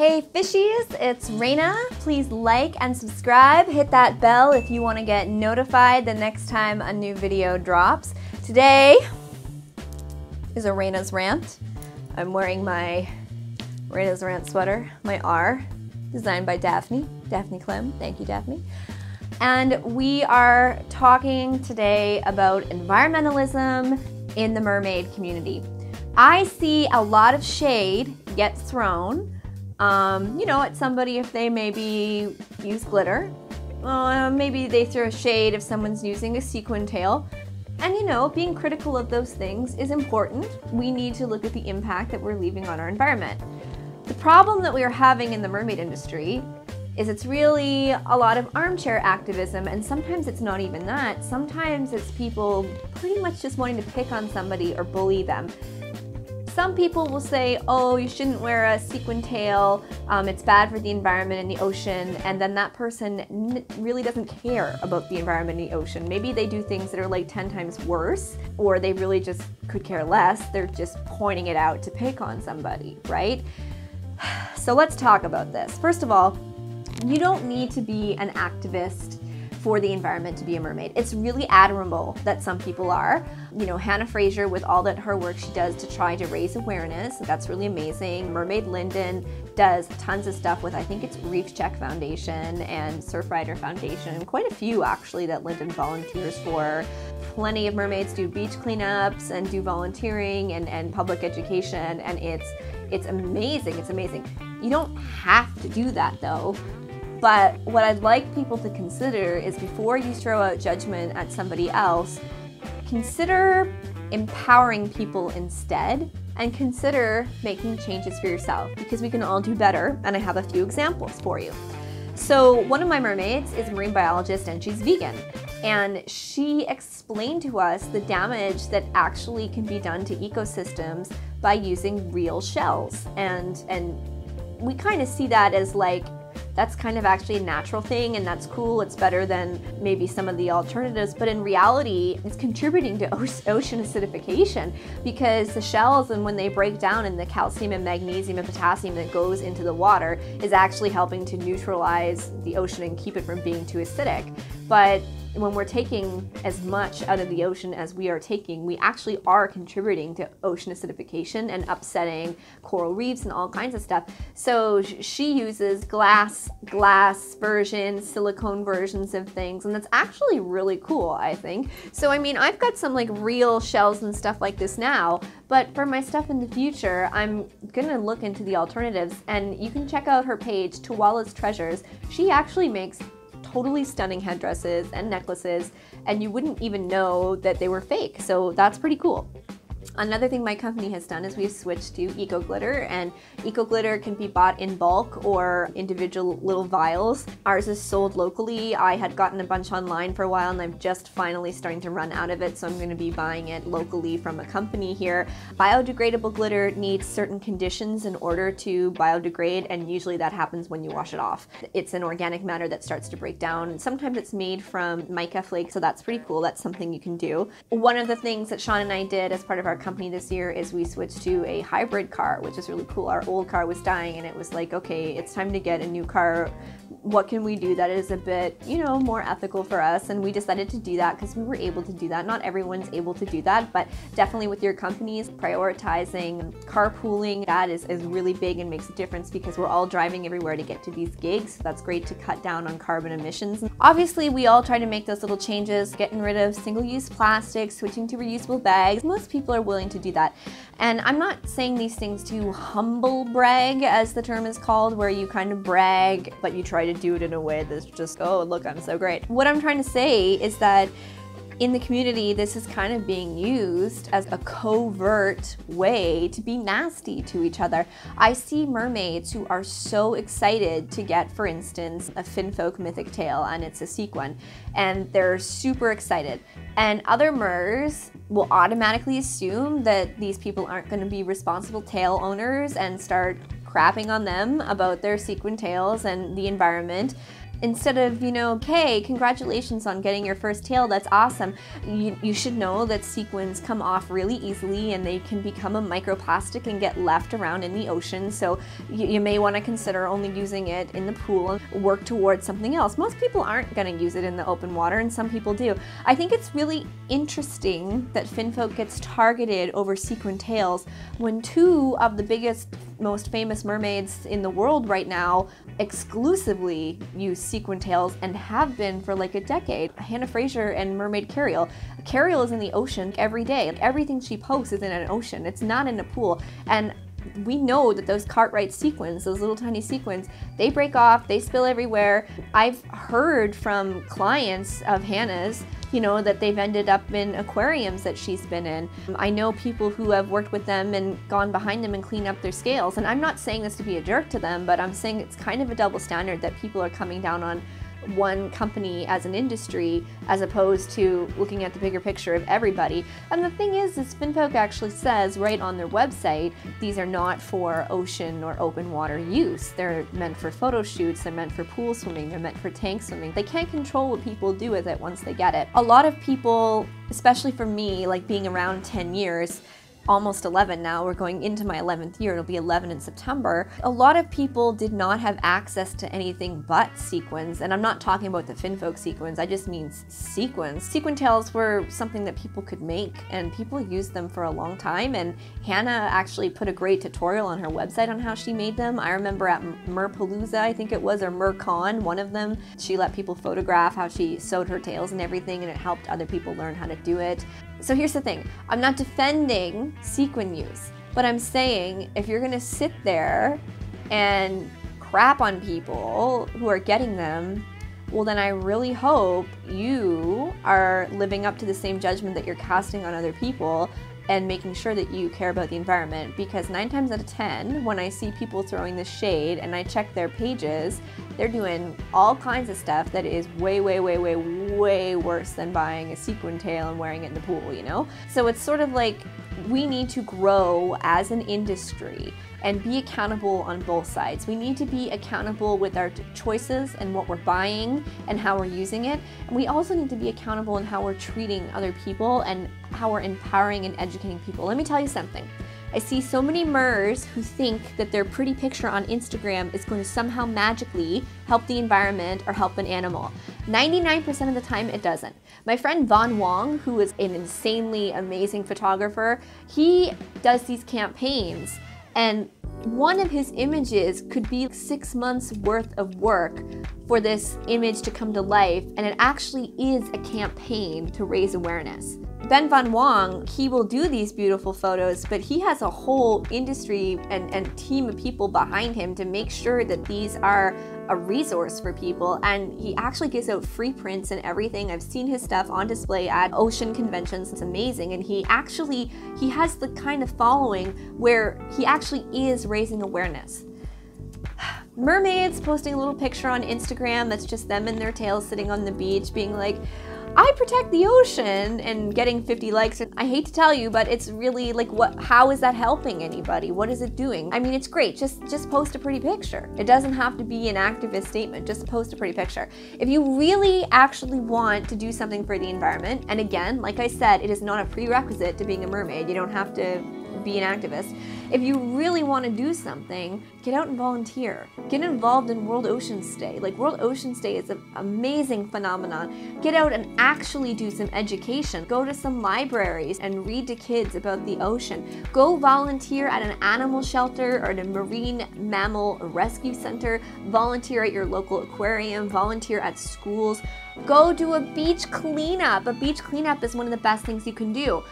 Hey fishies, it's Raina. Please like and subscribe. Hit that bell if you want to get notified the next time a new video drops. Today is a Raina's Rant. I'm wearing my Raina's Rant sweater, my R, designed by Daphne Clem. Thank you, Daphne. And we are talking today about environmentalism in the mermaid community. I see a lot of shade get thrown at somebody if they maybe use glitter. Maybe they throw shade if someone's using a sequin tail. And being critical of those things is important. We need to look at the impact that we're leaving on our environment. The problem that we are having in the mermaid industry is it's really a lot of armchair activism, and sometimes it's not even that. Sometimes it's people pretty much just wanting to pick on somebody or bully them. Some people will say, oh, you shouldn't wear a sequin tail, it's bad for the environment and the ocean, and then that person really doesn't care about the environment and the ocean. Maybe they do things that are like 10 times worse, or they really just could care less. They're just pointing it out to pick on somebody, right? So let's talk about this. First of all, you don't need to be an activist for the environment to be a mermaid. It's really admirable that some people are. Hannah Fraser, with all that her work she does to try to raise awareness, that's really amazing. Mermaid Linden does tons of stuff with, I think it's Reef Check Foundation and Surfrider Foundation, quite a few actually that Linden volunteers for. Plenty of mermaids do beach cleanups and do volunteering and public education, and it's amazing, it's amazing. You don't have to do that though. But what I'd like people to consider is before you throw out judgment at somebody else, consider empowering people instead, and consider making changes for yourself, because we can all do better, and I have a few examples for you. So one of my mermaids is a marine biologist and she's vegan, and she explained to us the damage that actually can be done to ecosystems by using real shells, and we kind of see that as like, that's kind of actually a natural thing, and that's cool. It's better than maybe some of the alternatives, but in reality, it's contributing to ocean acidification, because the shells, and when they break down, and the calcium and magnesium and potassium that goes into the water is actually helping to neutralize the ocean and keep it from being too acidic. But when we're taking as much out of the ocean as we are taking, we actually are contributing to ocean acidification and upsetting coral reefs and all kinds of stuff. So she uses glass versions, silicone versions of things, and that's actually really cool, I think. So I mean, I've got some like real shells and stuff like this now, but for my stuff in the future, I'm gonna look into the alternatives, and you can check out her page, Tuwala's Treasures. She actually makes totally stunning headdresses and necklaces, and you wouldn't even know that they were fake, so that's pretty cool. Another thing my company has done is we've switched to eco glitter, and eco glitter can be bought in bulk or individual little vials. Ours is sold locally. I had gotten a bunch online for a while, and I'm just finally starting to run out of it, so I'm going to be buying it locally from a company here. Biodegradable glitter needs certain conditions in order to biodegrade, and usually that happens when you wash it off. It's an organic matter that starts to break down. Sometimes it's made from mica flakes, so that's pretty cool. That's something you can do. One of the things that Sean and I did as part of our company this year is we switched to a hybrid car, which is really cool. Our old car was dying, and it was like, okay, it's time to get a new car. What can we do that is a bit, more ethical for us? And we decided to do that because we were able to do that. Not everyone's able to do that, but definitely with your companies, prioritizing carpooling, that is really big and makes a difference, because we're all driving everywhere to get to these gigs. So that's great to cut down on carbon emissions. Obviously, we all try to make those little changes, getting rid of single-use plastic, switching to reusable bags. Most people are willing to do that. And I'm not saying these things to humble brag, as the term is called, where you kind of brag, but you try to do it in a way that's just, oh, look, I'm so great. What I'm trying to say is that in the community, this is kind of being used as a covert way to be nasty to each other. I see mermaids who are so excited to get, for instance, a Finfolk mythic tail, and it's a sequin, and they're super excited. And other mers will automatically assume that these people aren't going to be responsible tail owners and start crapping on them about their sequin tails and the environment. Instead of, you know, okay, congratulations on getting your first tail, that's awesome. You should know that sequins come off really easily and they can become a microplastic and get left around in the ocean. So you may want to consider only using it in the pool and work towards something else. Most people aren't going to use it in the open water, and some people do. I think it's really interesting that finfolk gets targeted over sequin tails when two of the biggest, most famous mermaids in the world right now exclusively use sequin tails and have been for like a decade. Hannah Fraser and Mermaid Carriel. Carriel is in the ocean every day. Like, everything she posts is in an ocean. It's not in a pool. And we know that those Cartwright sequins, those little tiny sequins, they break off, they spill everywhere. I've heard from clients of Hannah's, you know, that they've ended up in aquariums that she's been in. I know people who have worked with them and gone behind them and cleaned up their scales. And I'm not saying this to be a jerk to them, but I'm saying it's kind of a double standard that people are coming down on one company as an industry as opposed to looking at the bigger picture of everybody. And the thing is finfolk actually says right on their website, these are not for ocean or open water use. They're meant for photo shoots, they're meant for pool swimming, they're meant for tank swimming. They can't control what people do with it once they get it. A lot of people, especially for me, like being around 10 years, almost 11 now, we're going into my 11th year, it'll be 11 in September. A lot of people did not have access to anything but sequins, and I'm not talking about the finfolk sequins, I just mean sequins. Sequin tails were something that people could make, and people used them for a long time, and Hannah actually put a great tutorial on her website on how she made them. I remember at Merpalooza, I think it was, or Mercon, one of them, she let people photograph how she sewed her tails and everything, and it helped other people learn how to do it. So here's the thing, I'm not defending sequin use, but I'm saying if you're gonna sit there and crap on people who are getting them, well then I really hope you are living up to the same judgment that you're casting on other people and making sure that you care about the environment, because 9 times out of 10, when I see people throwing this shade and I check their pages, they're doing all kinds of stuff that is way, way, way, way, way worse than buying a sequin tail and wearing it in the pool, you know? So it's sort of like we need to grow as an industry and be accountable on both sides. We need to be accountable with our choices and what we're buying and how we're using it. And we also need to be accountable in how we're treating other people and how we're empowering and educating people. Let me tell you something. I see so many MERS who think that their pretty picture on Instagram is going to somehow magically help the environment or help an animal. 99% of the time it doesn't. My friend Von Wong, who is an insanely amazing photographer, he does these campaigns, and one of his images could be 6 months worth of work for this image to come to life, and it actually is a campaign to raise awareness. Ben Von Wong, he will do these beautiful photos, but he has a whole industry and team of people behind him to make sure that these are a resource for people, and he actually gives out free prints and everything. I've seen his stuff on display at ocean conventions. It's amazing, and he has the kind of following where he actually is raising awareness. Mermaids posting a little picture on Instagram that's just them and their tails sitting on the beach being like, I protect the ocean, and getting 50 likes. I hate to tell you, but it's really like, how is that helping anybody? What is it doing? I mean, it's great, just post a pretty picture. It doesn't have to be an activist statement, just post a pretty picture. If you really actually want to do something for the environment, and again, like I said, it is not a prerequisite to being a mermaid. You don't have to be an activist. If you really want to do something, get out and volunteer. Get involved in World Oceans Day. Like, World Oceans Day is an amazing phenomenon. Get out and actually do some education. Go to some libraries and read to kids about the ocean. Go volunteer at an animal shelter or at a marine mammal rescue center. Volunteer at your local aquarium. Volunteer at schools. Go do a beach cleanup. A beach cleanup is one of the best things you can do.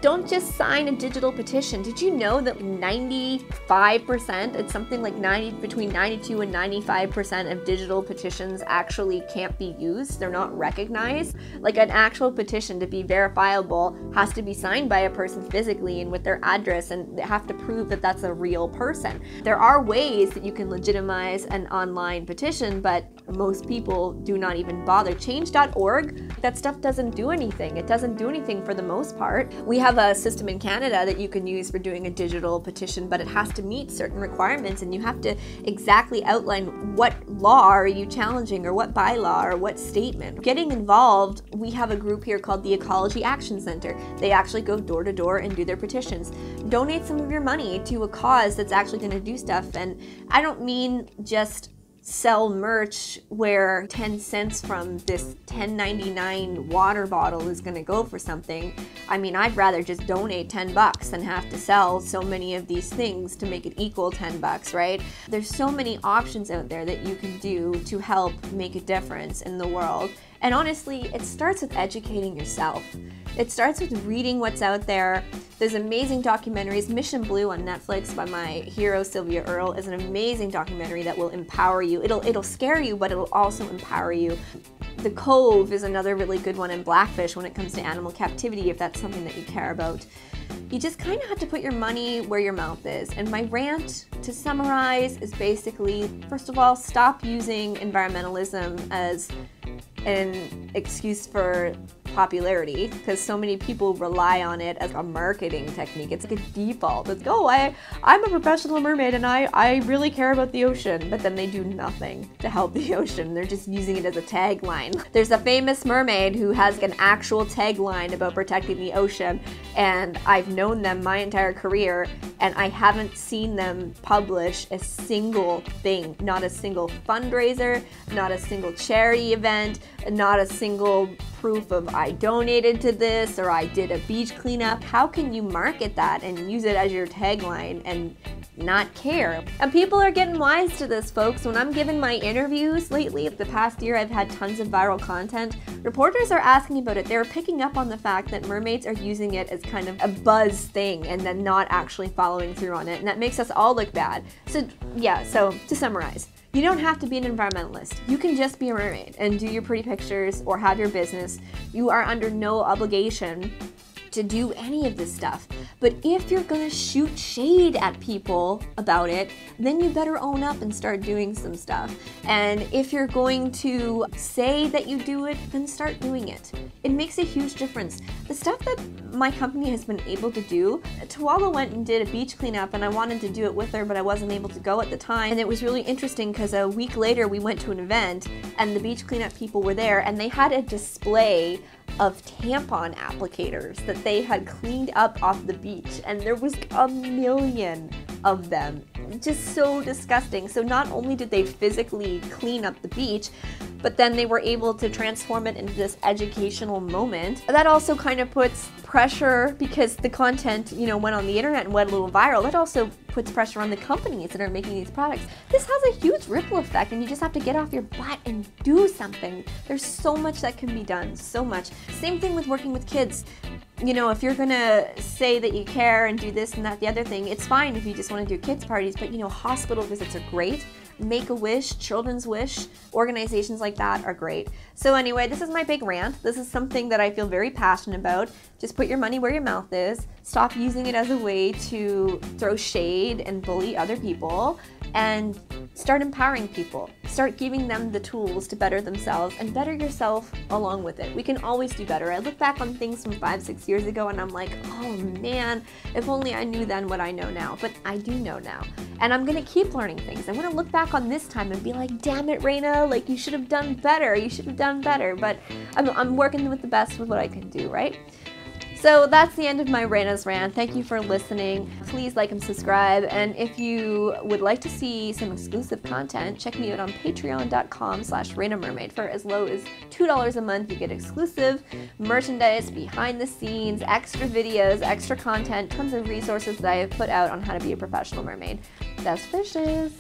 Don't just sign a digital petition. Did you know that 95%, it's something like between 92 and 95% of digital petitions actually can't be used? They're not recognized. Like, an actual petition to be verifiable has to be signed by a person physically and with their address, and they have to prove that that's a real person. There are ways that you can legitimize an online petition, but most people do not even bother. Change.org, that stuff doesn't do anything. It doesn't do anything for the most part. We have a system in Canada that you can use for doing a digital petition, but it has to meet certain requirements, and you have to exactly outline what law are you challenging, or what bylaw, or what statement. Getting involved, we have a group here called the Ecology Action Center. They actually go door to door and do their petitions. Donate some of your money to a cause that's actually going to do stuff. And I don't mean just sell merch where 10 cents from this $10.99 water bottle is going to go for something. I mean, I'd rather just donate 10 bucks than have to sell so many of these things to make it equal 10 bucks, right? There's so many options out there that you can do to help make a difference in the world. And honestly, it starts with educating yourself. It starts with reading what's out there. There's amazing documentaries. Mission Blue on Netflix by my hero Sylvia Earle is an amazing documentary that will empower you. It'll scare you, but it'll also empower you. The Cove is another really good one, and Blackfish when it comes to animal captivity, if that's something that you care about. You just kind of have to put your money where your mouth is. And my rant, to summarize, is basically, first of all, stop using environmentalism as an excuse for popularity, because so many people rely on it as a marketing technique. It's like a default. It's, oh, I'm a professional mermaid and I really care about the ocean, but then they do nothing to help the ocean. They're just using it as a tagline. There's a famous mermaid who has an actual tagline about protecting the ocean, and I've known them my entire career, and I haven't seen them publish a single thing. Not a single fundraiser, not a single charity event, not a single proof of I donated to this or I did a beach cleanup. How can you market that and use it as your tagline and not care? And people are getting wise to this, folks. When I'm giving my interviews lately, the past year I've had tons of viral content. Reporters are asking about it. They're picking up on the fact that mermaids are using it as kind of a buzz thing and then not actually following through on it. And that makes us all look bad. So yeah, so to summarize, you don't have to be an environmentalist. You can just be a mermaid and do your pretty pictures or have your business. You are under no obligation to do any of this stuff. But if you're gonna shoot shade at people about it, then you better own up and start doing some stuff. And if you're going to say that you do it, then start doing it. It makes a huge difference. The stuff that my company has been able to do, Tawala went and did a beach cleanup and I wanted to do it with her, but I wasn't able to go at the time. And it was really interesting because a week later we went to an event and the beach cleanup people were there and they had a display of tampon applicators that they had cleaned up off the beach, and there was a million of them. Just so disgusting. So not only did they physically clean up the beach, but then they were able to transform it into this educational moment. That also kind of puts pressure, because the content, you know, went on the internet and went a little viral. That also puts pressure on the companies that are making these products. This has a huge ripple effect, and you just have to get off your butt and do something. There's so much that can be done, so much. Same thing with working with kids. You know, if you're gonna say that you care and do this and that, the other thing, it's fine if you just want to do kids parties, but you know, hospital visits are great. Make-A-Wish, Children's Wish, organizations like that are great. So anyway, this is my big rant. This is something that I feel very passionate about. Just put your money where your mouth is. Stop using it as a way to throw shade and bully other people, and start empowering people. Start giving them the tools to better themselves and better yourself along with it. We can always do better. I look back on things from 5-6 years ago and I'm like, oh man, if only I knew then what I know now. But I do know now. And I'm gonna keep learning things. I wanna look back on this time and be like, damn it, Raina, like you should have done better. You should have done better. But I'm working with the best with what I can do, right? So that's the end of my Raina's rant. Thank you for listening. Please like and subscribe. And if you would like to see some exclusive content, check me out on patreon.com/RainaMermaid. For as low as $2 a month, you get exclusive merchandise, behind the scenes, extra videos, extra content, tons of resources that I have put out on how to be a professional mermaid. Best wishes.